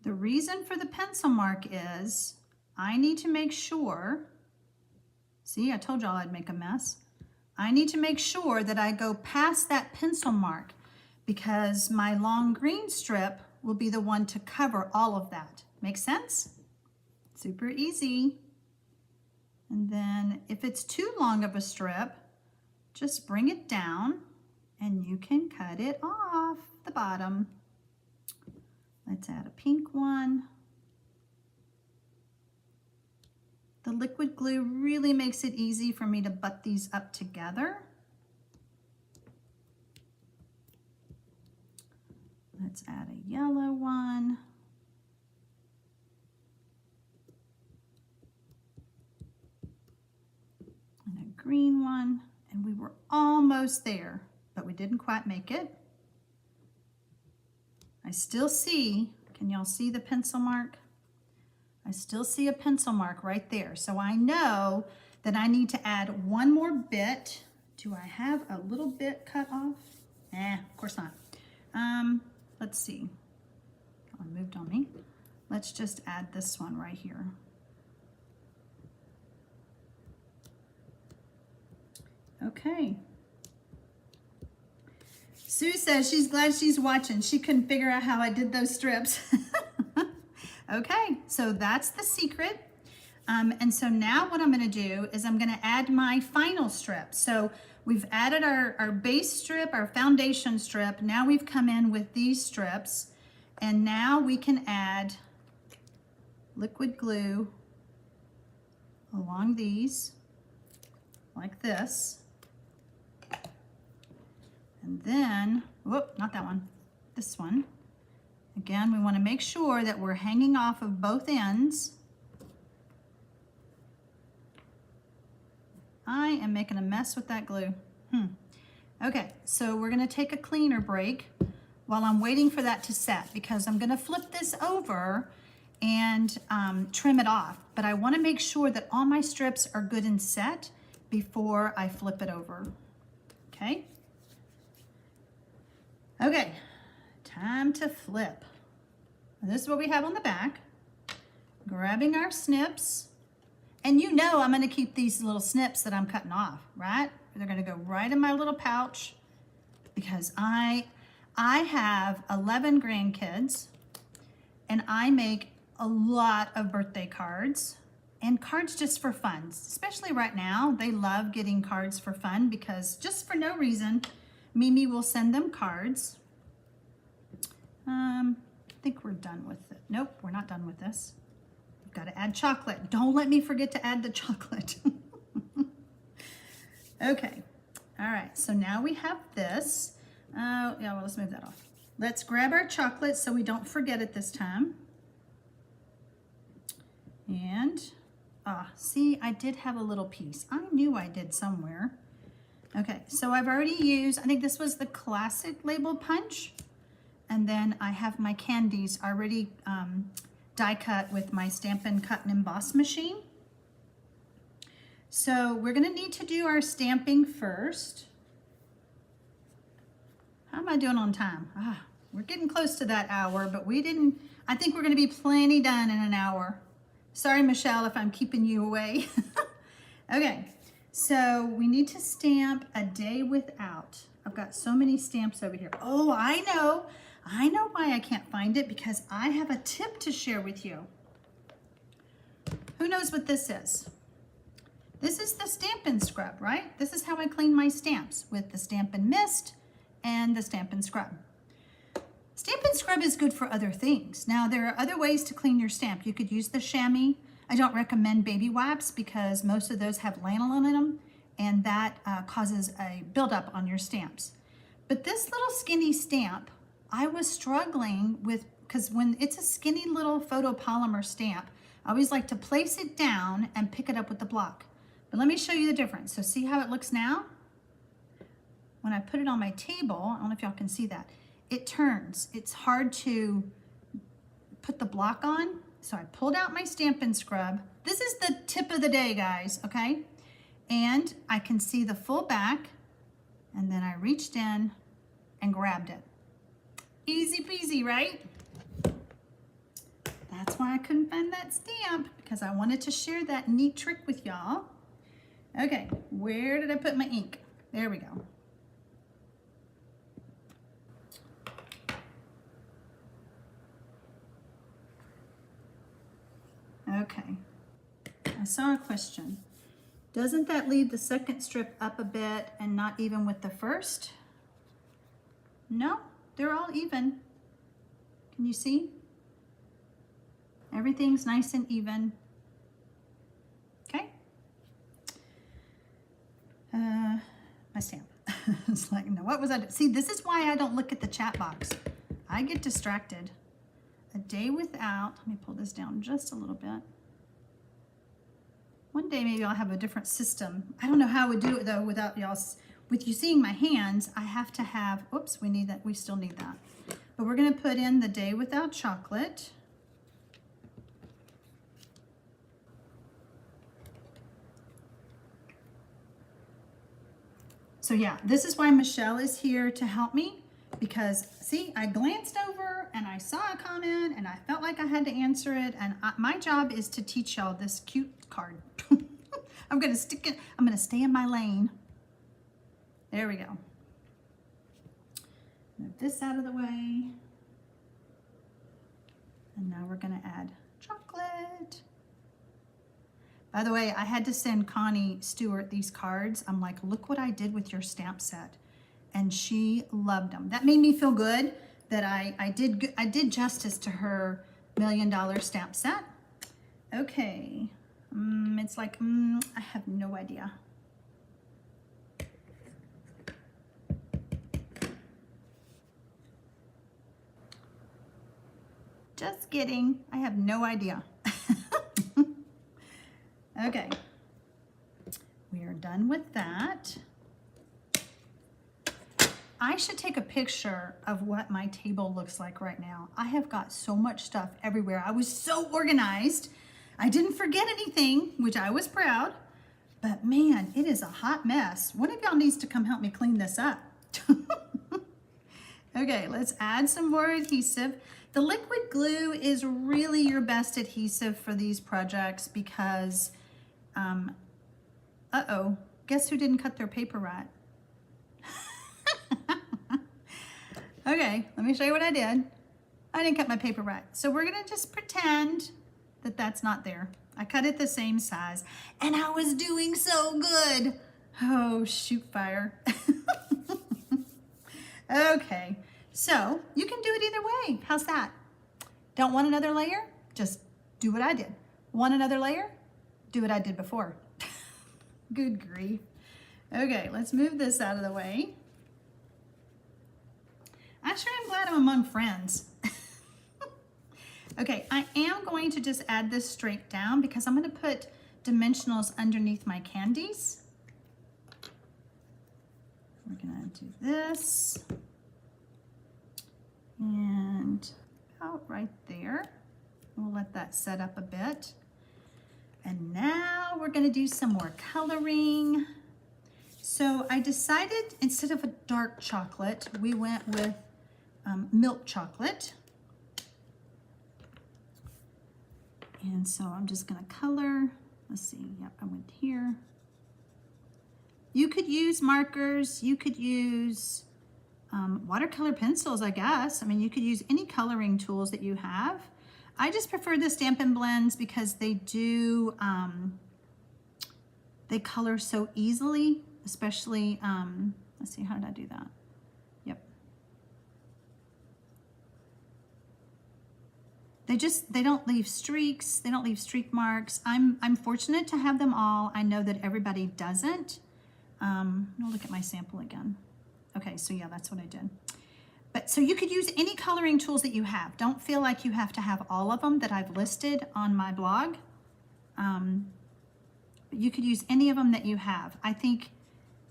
The reason for the pencil mark is I need to make sure, see, I told y'all I'd make a mess. I need to make sure that I go past that pencil mark because my long green strip will be the one to cover all of that. Make sense? Super easy. And then if it's too long of a strip, just bring it down and you can cut it off the bottom. Let's add a pink one. The liquid glue really makes it easy for me to butt these up together. Let's add a yellow one. Green one, and we were almost there, but we didn't quite make it. I still see, can y'all see the pencil mark? I still see a pencil mark right there. So I know that I need to add one more bit Do I have a little bit cut off? Of course not. Let's see. That one moved on me. Let's just add this one right here. Okay. Sue says she's glad she's watching. She couldn't figure out how I did those strips. Okay, so that's the secret. And so now what I'm going to do is I'm going to add my final strip. So we've added our base strip, our foundation strip. Now we've come in with these strips, and now we can add liquid glue along these like this. And then, whoop, not that one, this one. Again, we want to make sure that we're hanging off of both ends. I am making a mess with that glue. Okay, so we're going to take a cleaner break while I'm waiting for that to set, because I'm going to flip this over and trim it off. But I want to make sure that all my strips are good and set before I flip it over. Okay? Okay, time to flip. This is what we have on the back. Grabbing our snips. And you know I'm going to keep these little snips that I'm cutting off, right? They're going to go right in my little pouch, because I have 11 grandkids, and I make a lot of birthday cards and cards just for fun. Especially right now, they love getting cards for fun, because just for no reason, Mimi will send them cards. I think we're done with it. Nope, we're not done with this. We've got to add chocolate. Don't let me forget to add the chocolate. Okay, all right, so now we have this. Yeah, well, let's move that off. Let's grab our chocolate so we don't forget it this time. And, see, I did have a little piece. I knew I did somewhere. Okay, so I've already used, I think this was the classic label punch. And then I have my candies already die cut with my Stampin' Cut and Emboss machine. So we're gonna need to do our stamping first. How am I doing on time? We're getting close to that hour, but I think we're gonna be plenty done in an hour. Sorry, Michelle, if I'm keeping you away. Okay, so we need to stamp a day without. I've got so many stamps over here. Oh, I know why I can't find it, because I have a tip to share with you. Who knows what this is? This is the Stampin' Scrub, right? This is how I clean my stamps, with the Stampin' Mist and the Stampin' Scrub. Stampin' Scrub is good for other things. Now, there are other ways to clean your stamp. You could use the chamois. I don't recommend baby wipes, because most of those have lanolin in them, and that causes a buildup on your stamps. But this little skinny stamp, I was struggling with, because when it's a skinny little photopolymer stamp, I always like to place it down and pick it up with the block. But let me show you the difference. So see how it looks now? When I put it on my table, I don't know if y'all can see that, it turns. It's hard to put the block on. So I pulled out my Stampin' Scrub. This is the tip of the day, guys, okay? And I can see the full back, and then I reached in and grabbed it. Easy peasy, right? That's why I couldn't find that stamp, because I wanted to share that neat trick with y'all. Okay, where did I put my ink? There we go. Okay, I saw a question. Doesn't that leave the second strip up a bit and not even with the first? No, they're all even. Can you see? Everything's nice and even. Okay. My stamp. It's like, no, what was I? See, this is why I don't look at the chat box. I get distracted. A day without, let me pull this down just a little bit. One day maybe I'll have a different system. I don't know how I would do it though without y'all, with you seeing my hands. I have to have, oops, we need that, we still need that. But we're gonna put in the day without chocolate. So yeah, this is why Michelle is here to help me, because see, I glanced over and I saw a comment and I felt like I had to answer it. And my job is to teach y'all this cute card. I'm gonna stick it, I'm gonna stay in my lane. There we go. Move this out of the way. And now we're gonna add chocolate. By the way, I had to send Connie Stewart these cards. I'm like, look what I did with your stamp set. And she loved them. That made me feel good that I did justice to her $1 million stamp set. Okay, it's like, I have no idea. Just kidding, I have no idea. Okay, we are done with that. I should take a picture of what my table looks like right now. I have got so much stuff everywhere. I was so organized. I didn't forget anything, which I was proud, but man, it is a hot mess. One of y'all needs to come help me clean this up. Okay, let's add some more adhesive. The liquid glue is really your best adhesive for these projects because, uh-oh, guess who didn't cut their paper right? Okay, let me show you what I did. I didn't cut my paper right. So we're gonna just pretend that that's not there. I cut it the same size and I was doing so good. Oh, shoot fire. Okay, so you can do it either way. How's that? Don't want another layer? Just do what I did. Want another layer? Do what I did before. Good grief. Okay, let's move this out of the way. I sure am glad I'm among friends. Okay, I am going to just add this straight down because I'm going to put dimensionals underneath my candies. We're going to do this. And about right there. We'll let that set up a bit. And now we're going to do some more coloring. So I decided instead of a dark chocolate, we went with milk chocolate. And so I'm just going to color. Let's see. Yep, I went here. You could use markers. You could use watercolor pencils, I guess. I mean, you could use any coloring tools that you have. I just prefer the Stampin Blends because they do, they color so easily, especially, let's see, how did I do that? Yep. They don't leave streaks. They don't leave streak marks. I'm fortunate to have them all. I know that everybody doesn't. I'll look at my sample again. Okay, so yeah, that's what I did. But so you could use any coloring tools that you have. Don't feel like you have to have all of them that I've listed on my blog. But you could use any of them that you have. I think,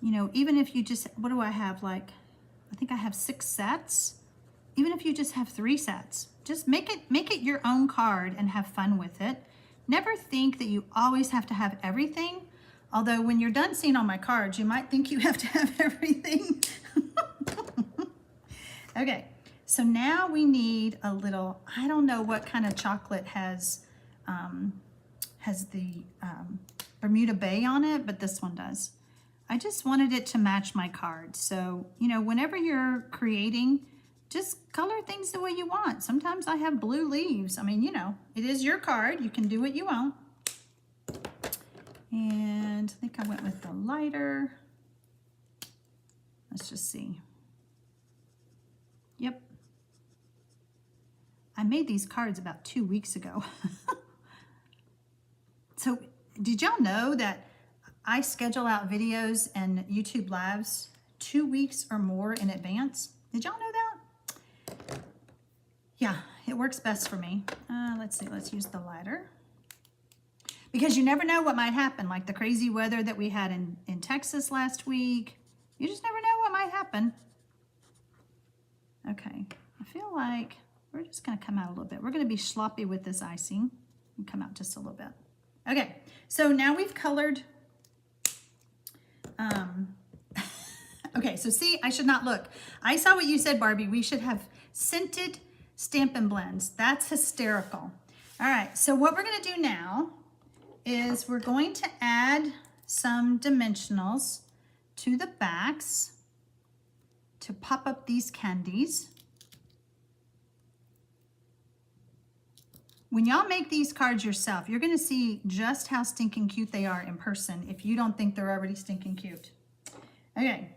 you know, even if you just, what do I have? Like, I think I have 6 sets. Even if you just have 3 sets, just make it your own card and have fun with it. Never think that you always have to have everything. Although when you're done seeing all my cards, you might think you have to have everything. Okay, so now we need a little, I don't know what kind of chocolate has the Bermuda Bay on it, but this one does. I just wanted it to match my card. So, you know, whenever you're creating, just color things the way you want. Sometimes I have blue leaves. I mean, you know, it is your card. You can do what you want. And I think I went with the lighter. Let's just see. Yep. I made these cards about 2 weeks ago. So did y'all know that I schedule out videos and YouTube lives 2 weeks or more in advance? Did y'all know that? Yeah, it works best for me. Let's see, let's use the lighter. Because you never know what might happen, like the crazy weather that we had in Texas last week. You just never know what might happen. Okay, I feel like we're just gonna come out a little bit. We're gonna be sloppy with this icing and come out just a little bit. Okay, so now we've colored, Okay, so see, I should not look. I saw what you said, Barbie. We should have scented Stampin' Blends. That's hysterical. All right, so what we're gonna do now is we're going to add some dimensionals to the backs to pop up these candies. When y'all make these cards yourself, you're gonna see just how stinking cute they are in person if you don't think they're already stinking cute. Okay.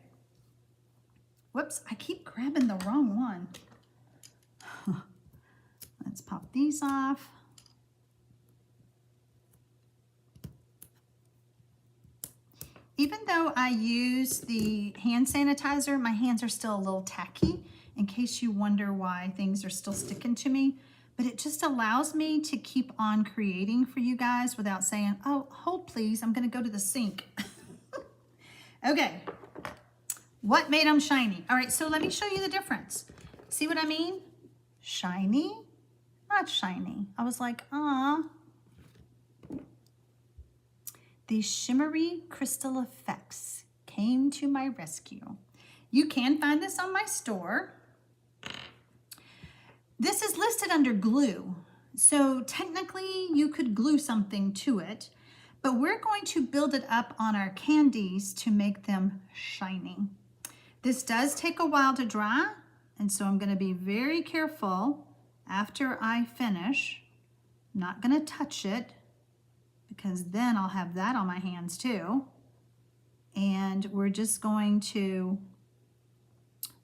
Whoops, I keep grabbing the wrong one. Let's pop these off. Even though I use the hand sanitizer, my hands are still a little tacky, in case you wonder why things are still sticking to me. But it just allows me to keep on creating for you guys without saying, oh, hold please, I'm gonna go to the sink. Okay. What made them shiny? All right, so let me show you the difference. See what I mean? Shiny, not shiny. I was like, ah. These shimmery crystal effects came to my rescue. You can find this on my store. This is listed under glue. So technically you could glue something to it, but we're going to build it up on our candies to make them shiny. This does take a while to dry, and so I'm gonna be very careful after I finish. I'm not gonna touch it because then I'll have that on my hands too. And we're just going to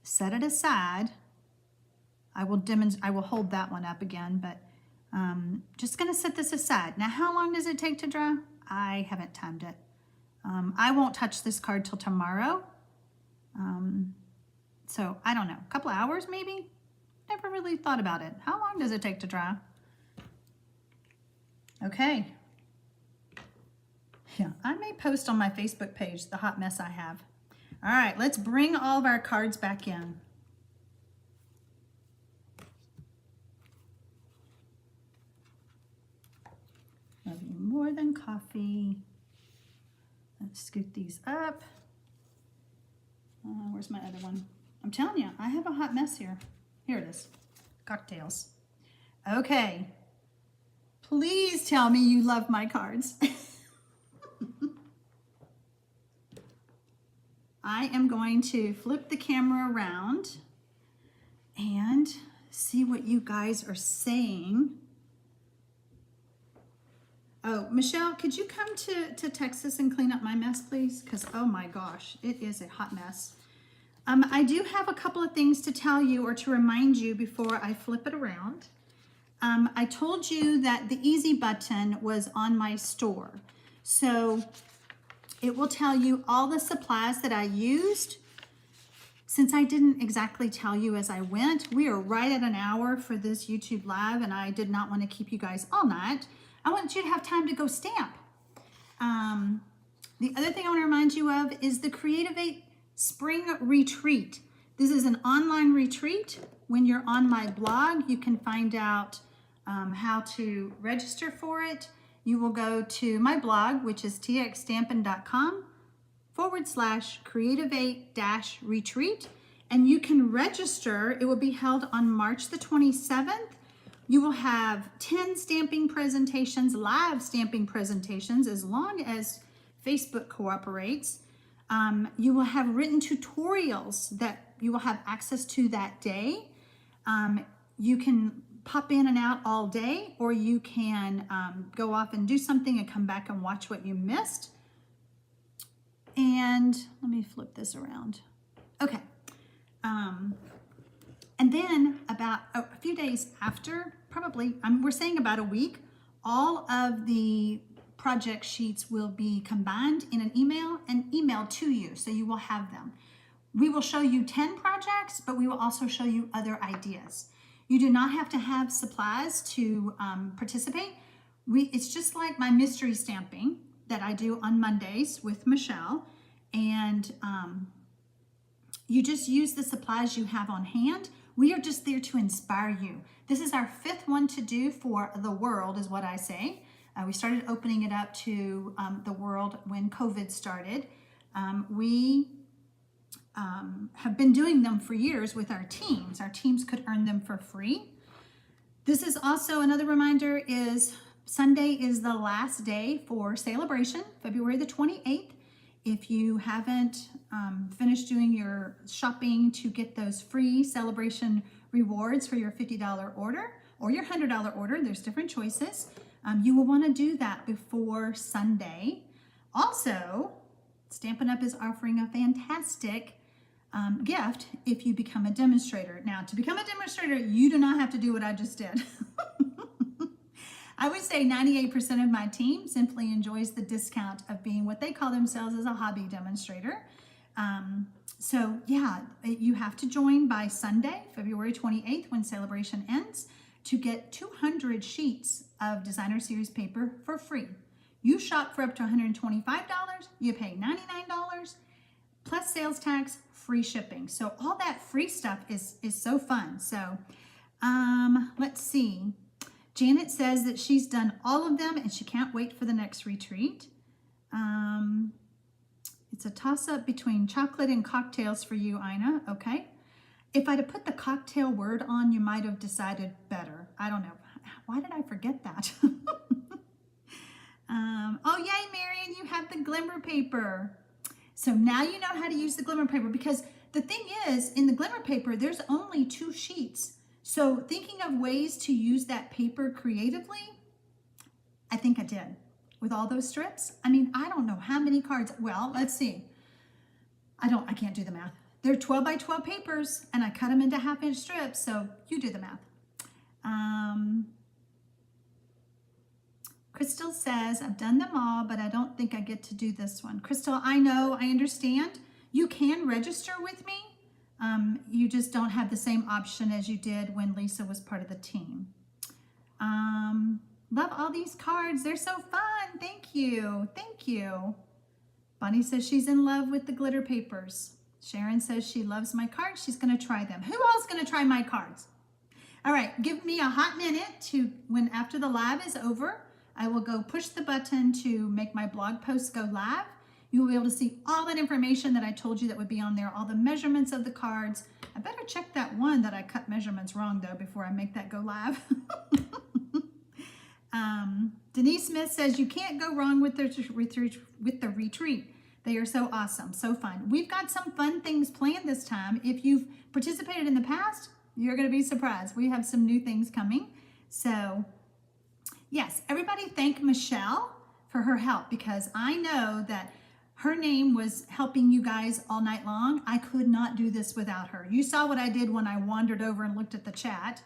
set it aside. I will hold that one up again, but just gonna set this aside. Now, how long does it take to dry? I haven't timed it. I won't touch this card till tomorrow. So I don't know, a couple of hours maybe? Never really thought about it. How long does it take to dry? Okay. Yeah, I may post on my Facebook page the hot mess I have. All right, let's bring all of our cards back in. Love you more than coffee. Let's scoot these up. Where's my other one? I'm telling you, I have a hot mess here. Here it is, cocktails. Okay, please tell me you love my cards. I am going to flip the camera around and see what you guys are saying. Oh, Michelle, could you come to Texas and clean up my mess, please? Because, oh my gosh, it is a hot mess. I do have a couple of things to tell you or to remind you before I flip it around. I told you that the easy button was on my store. So it will tell you all the supplies that I used. Since I didn't exactly tell you as I went, we are right at an hour for this YouTube Live, and I did not want to keep you guys all night. I want you to have time to go stamp. The other thing I want to remind you of is the Creativate Spring Retreat. This is an online retreat. When you're on my blog, you can find out how to register for it. You will go to my blog, which is TxStampin.com/creativate-retreat, and you can register. It will be held on March the 27th. You will have 10 stamping presentations, live stamping presentations, as long as Facebook cooperates. You will have written tutorials that you will have access to that day. You can pop in and out all day, or you can go off and do something and come back and watch what you missed. And let me flip this around. Okay. And then about a few days after, probably, we're saying about a week, all of the project sheets will be combined in an email and emailed to you, so you will have them. We will show you 10 projects, but we will also show you other ideas. You do not have to have supplies to participate. It's just like my mystery stamping that I do on Mondays with Michelle, and you just use the supplies you have on hand. We are just there to inspire you. This is our 5th one to do for the world, is what I say. We started opening it up to the world when COVID started. We have been doing them for years with our teams. Our teams could earn them for free. This is also another reminder is Sunday is the last day for celebration, February the 28th. If you haven't finished doing your shopping to get those free celebration rewards for your $50 order or your $100 order, there's different choices. You will want to do that before Sunday. Also, Stampin' Up! Is offering a fantastic gift if you become a demonstrator. Now, to become a demonstrator, you do not have to do what I just did. I would say 98% of my team simply enjoys the discount of being what they call themselves as a hobby demonstrator. So yeah, you have to join by Sunday, February 28th, when celebration ends, to get 200 sheets of designer series paper for free. You shop for up to $125, you pay $99, plus sales tax, free shipping. So all that free stuff is so fun. So let's see. Janet says that she's done all of them and she can't wait for the next retreat. It's a toss-up between chocolate and cocktails for you, Ina. Okay. If I'd have put the cocktail word on, you might have decided better. I don't know. Why did I forget that? Oh, yay, Marion, you have the glimmer paper. So now you know how to use the glimmer paper, because the thing is, in the glimmer paper, there's only 2 sheets. So thinking of ways to use that paper creatively, I think I did. With all those strips, I mean, I don't know how many cards. Well, let's see. I can't do the math. They're 12 by 12 papers, and I cut them into half-inch strips, so you do the math. Crystal says, I've done them all, but I don't think I get to do this one. Crystal, I know, I understand. You can register with me. You just don't have the same option as you did when Lisa was part of the team. Love all these cards. They're so fun. Thank you. Thank you. Bonnie says she's in love with the glitter papers. Sharon says she loves my cards. She's going to try them. Who else is going to try my cards? All right, give me a hot minute to when after the live is over, I will go push the button to make my blog post go live. You will be able to see all that information that I told you that would be on there, all the measurements of the cards. I better check that one that I cut measurements wrong though before I make that go live. Denise Smith says you can't go wrong with the retreat. They are so awesome, so fun. We've got some fun things planned this time. If you've participated in the past, you're going to be surprised. We have some new things coming. So yes, everybody thank Michelle for her help, because I know that her name was helping you guys all night long. I could not do this without her. You saw what I did when I wandered over and looked at the chat.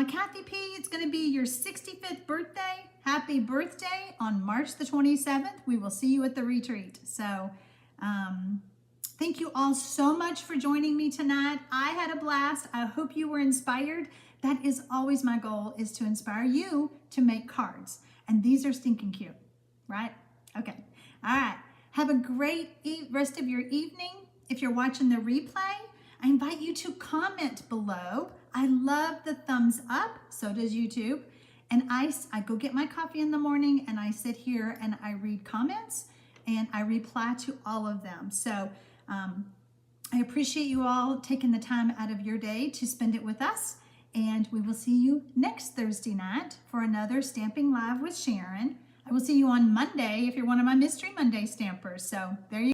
Kathy P, it's going to be your 65th birthday. Happy birthday on March the 27th. We will see you at the retreat. So thank you all so much for joining me tonight. I had a blast. I hope you were inspired. That is always my goal, is to inspire you to make cards. And these are stinking cute, right? Okay. All right. Have a great rest of your evening. If you're watching the replay, I invite you to comment below. I love the thumbs up. So does YouTube. And I go get my coffee in the morning and I sit here and I read comments and I reply to all of them. So I appreciate you all taking the time out of your day to spend it with us. And we will see you next Thursday night for another Stamping Live with Sharon. I will see you on Monday if you're one of my Mystery Monday stampers. So there you go.